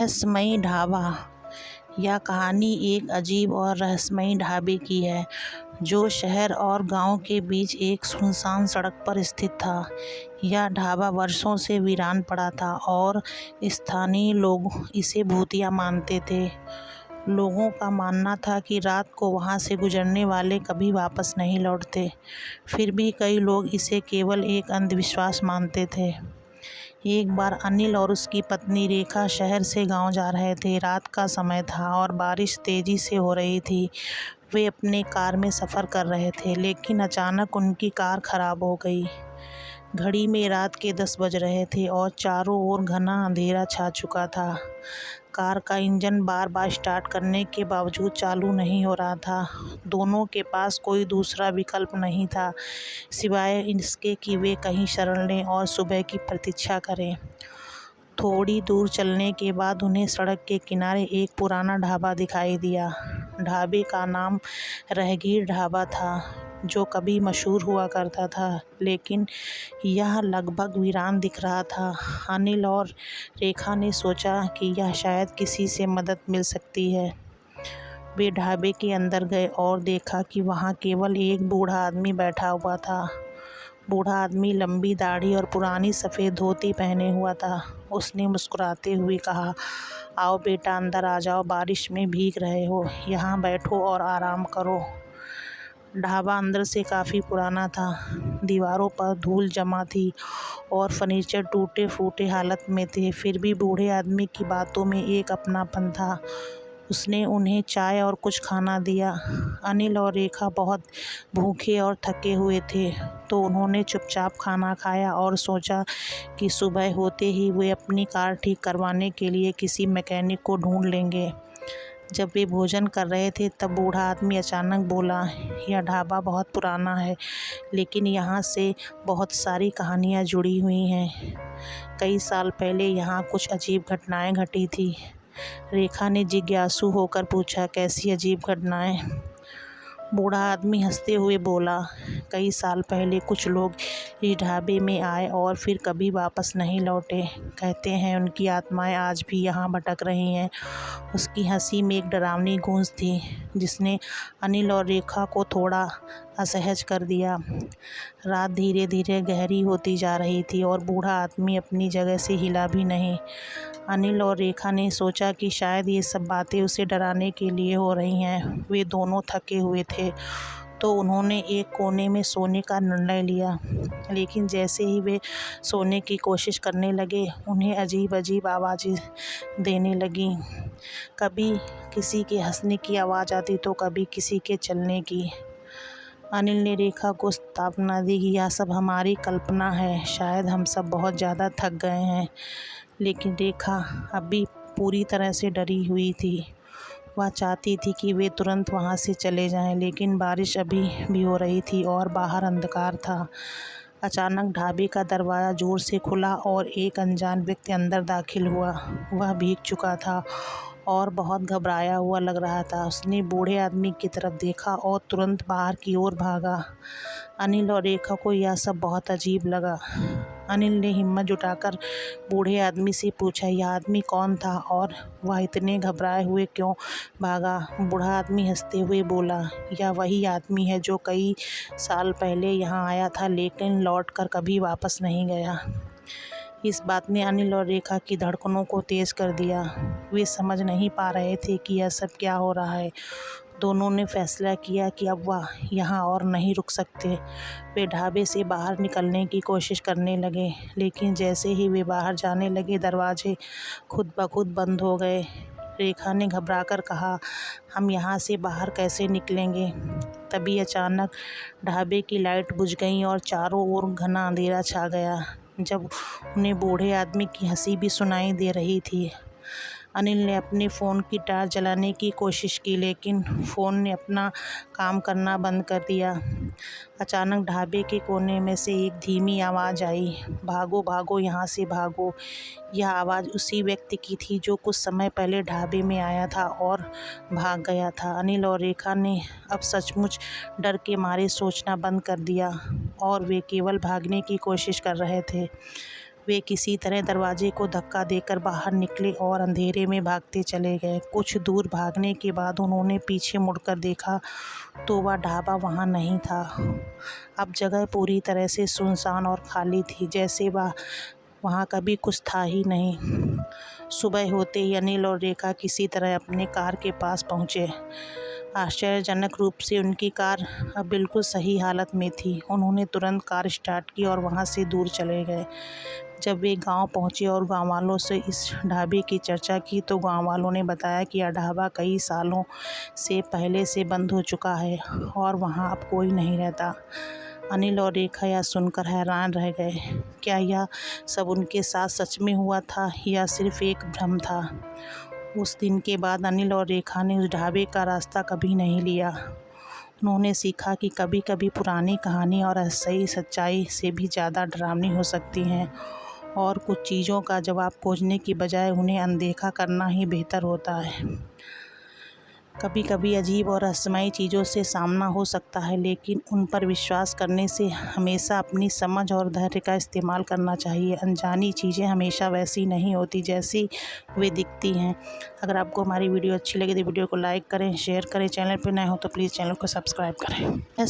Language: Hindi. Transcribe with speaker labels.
Speaker 1: रहस्यमयी ढाबा। यह कहानी एक अजीब और रहस्यमयी ढाबे की है जो शहर और गांव के बीच एक सुनसान सड़क पर स्थित था। यह ढाबा वर्षों से वीरान पड़ा था और स्थानीय लोग इसे भूतिया मानते थे। लोगों का मानना था कि रात को वहां से गुजरने वाले कभी वापस नहीं लौटते। फिर भी कई लोग इसे केवल एक अंधविश्वास मानते थे। एक बार अनिल और उसकी पत्नी रेखा शहर से गांव जा रहे थे। रात का समय था और बारिश तेजी से हो रही थी। वे अपने कार में सफ़र कर रहे थे, लेकिन अचानक उनकी कार खराब हो गई। घड़ी में रात के 10 बज रहे थे और चारों ओर घना अंधेरा छा चुका था। कार का इंजन बार बार स्टार्ट करने के बावजूद चालू नहीं हो रहा था। दोनों के पास कोई दूसरा विकल्प नहीं था सिवाय इसके कि वे कहीं शरण लें और सुबह की प्रतीक्षा करें। थोड़ी दूर चलने के बाद उन्हें सड़क के किनारे एक पुराना ढाबा दिखाई दिया। ढाबे का नाम राहगीर ढाबा था, जो कभी मशहूर हुआ करता था, लेकिन यह लगभग वीरान दिख रहा था। अनिल और रेखा ने सोचा कि यह शायद किसी से मदद मिल सकती है। वे ढाबे के अंदर गए और देखा कि वहाँ केवल एक बूढ़ा आदमी बैठा हुआ था। बूढ़ा आदमी लंबी दाढ़ी और पुरानी सफ़ेद धोती पहने हुआ था। उसने मुस्कुराते हुए कहा, आओ बेटा, अंदर आ जाओ, बारिश में भीग रहे हो, यहाँ बैठो और आराम करो। ढाबा अंदर से काफ़ी पुराना था। दीवारों पर धूल जमा थी और फर्नीचर टूटे फूटे हालत में थे। फिर भी बूढ़े आदमी की बातों में एक अपनापन था। उसने उन्हें चाय और कुछ खाना दिया। अनिल और रेखा बहुत भूखे और थके हुए थे, तो उन्होंने चुपचाप खाना खाया और सोचा कि सुबह होते ही वे अपनी कार ठीक करवाने के लिए किसी मैकेनिक को ढूंढ लेंगे। जब वे भोजन कर रहे थे तब बूढ़ा आदमी अचानक बोला, यह ढाबा बहुत पुराना है, लेकिन यहाँ से बहुत सारी कहानियाँ जुड़ी हुई हैं। कई साल पहले यहाँ कुछ अजीब घटनाएं घटी थी। रेखा ने जिज्ञासु होकर पूछा, कैसी अजीब घटनाएं? बूढ़ा आदमी हंसते हुए बोला, कई साल पहले कुछ लोग इस ढाबे में आए और फिर कभी वापस नहीं लौटे। कहते हैं उनकी आत्माएं आज भी यहाँ भटक रही हैं। उसकी हंसी में एक डरावनी गूंज थी, जिसने अनिल और रेखा को थोड़ा असहज कर दिया। रात धीरे धीरे गहरी होती जा रही थी और बूढ़ा आदमी अपनी जगह से हिला भी नहीं। अनिल और रेखा ने सोचा कि शायद ये सब बातें उसे डराने के लिए हो रही हैं। वे दोनों थके हुए थे, तो उन्होंने एक कोने में सोने का निर्णय लिया। लेकिन जैसे ही वे सोने की कोशिश करने लगे, उन्हें अजीब अजीब आवाज़ें देने लगीं। कभी किसी के हंसने की आवाज़ आती तो कभी किसी के चलने की। अनिल ने रेखा को सांत्वना दी कि यह सब हमारी कल्पना है, शायद हम सब बहुत ज़्यादा थक गए हैं। लेकिन रेखा अभी पूरी तरह से डरी हुई थी। वह चाहती थी कि वे तुरंत वहाँ से चले जाएं, लेकिन बारिश अभी भी हो रही थी और बाहर अंधकार था। अचानक ढाबे का दरवाज़ा ज़ोर से खुला और एक अनजान व्यक्ति अंदर दाखिल हुआ। वह भीग चुका था और बहुत घबराया हुआ लग रहा था। उसने बूढ़े आदमी की तरफ देखा और तुरंत बाहर की ओर भागा। अनिल और रेखा को यह सब बहुत अजीब लगा। अनिल ने हिम्मत जुटाकर बूढ़े आदमी से पूछा, यह आदमी कौन था और वह इतने घबराए हुए क्यों भागा? बूढ़ा आदमी हंसते हुए बोला, यह वही आदमी है जो कई साल पहले यहाँ आया था, लेकिन लौटकर कभी वापस नहीं गया। इस बात ने अनिल और रेखा की धड़कनों को तेज कर दिया। वे समझ नहीं पा रहे थे कि यह सब क्या हो रहा है। दोनों ने फैसला किया कि अब वह यहाँ और नहीं रुक सकते। वे ढाबे से बाहर निकलने की कोशिश करने लगे, लेकिन जैसे ही वे बाहर जाने लगे, दरवाजे खुद ब खुद बंद हो गए। रेखा ने घबराकर कहा, हम यहाँ से बाहर कैसे निकलेंगे? तभी अचानक ढाबे की लाइट बुझ गई और चारों ओर घना अंधेरा छा गया। जब उन्हें बूढ़े आदमी की हंसी भी सुनाई दे रही थी। अनिल ने अपने फ़ोन की टॉर्च जलाने की कोशिश की, लेकिन फ़ोन ने अपना काम करना बंद कर दिया। अचानक ढाबे के कोने में से एक धीमी आवाज़ आई, भागो भागो, यहाँ से भागो। यह आवाज़ उसी व्यक्ति की थी जो कुछ समय पहले ढाबे में आया था और भाग गया था। अनिल और रेखा ने अब सचमुच डर के मारे सोचना बंद कर दिया और वे केवल भागने की कोशिश कर रहे थे। वे किसी तरह दरवाजे को धक्का देकर बाहर निकले और अंधेरे में भागते चले गए। कुछ दूर भागने के बाद उन्होंने पीछे मुड़कर देखा तो वह ढाबा वहाँ नहीं था। अब जगह पूरी तरह से सुनसान और खाली थी, जैसे वहाँ कभी कुछ था ही नहीं। सुबह होते ही अनिल और रेखा किसी तरह अपने कार के पास पहुँचे। आश्चर्यजनक रूप से उनकी कार अब बिल्कुल सही हालत में थी। उन्होंने तुरंत कार स्टार्ट की और वहाँ से दूर चले गए। जब वे गांव पहुँचे और गांव वालों से इस ढाबे की चर्चा की तो गांव वालों ने बताया कि यह ढाबा कई सालों से पहले से बंद हो चुका है और वहाँ अब कोई नहीं रहता। अनिल और रेखा यह सुनकर हैरान रह गए। क्या यह सब उनके साथ सच में हुआ था या सिर्फ एक भ्रम था? उस दिन के बाद अनिल और रेखा ने उस ढाबे का रास्ता कभी नहीं लिया। उन्होंने सीखा कि कभी कभी पुरानी कहानी और सही सच्चाई से भी ज़्यादा डरावनी हो सकती हैं और कुछ चीज़ों का जवाब खोजने की बजाय उन्हें अनदेखा करना ही बेहतर होता है। कभी कभी अजीब और रहस्यमयी चीज़ों से सामना हो सकता है, लेकिन उन पर विश्वास करने से हमेशा अपनी समझ और धैर्य का इस्तेमाल करना चाहिए। अनजानी चीज़ें हमेशा वैसी नहीं होती जैसी वे दिखती हैं। अगर आपको हमारी वीडियो अच्छी लगे तो वीडियो को लाइक करें, शेयर करें। चैनल पर नए हो तो प्लीज़ चैनल को सब्सक्राइब करें।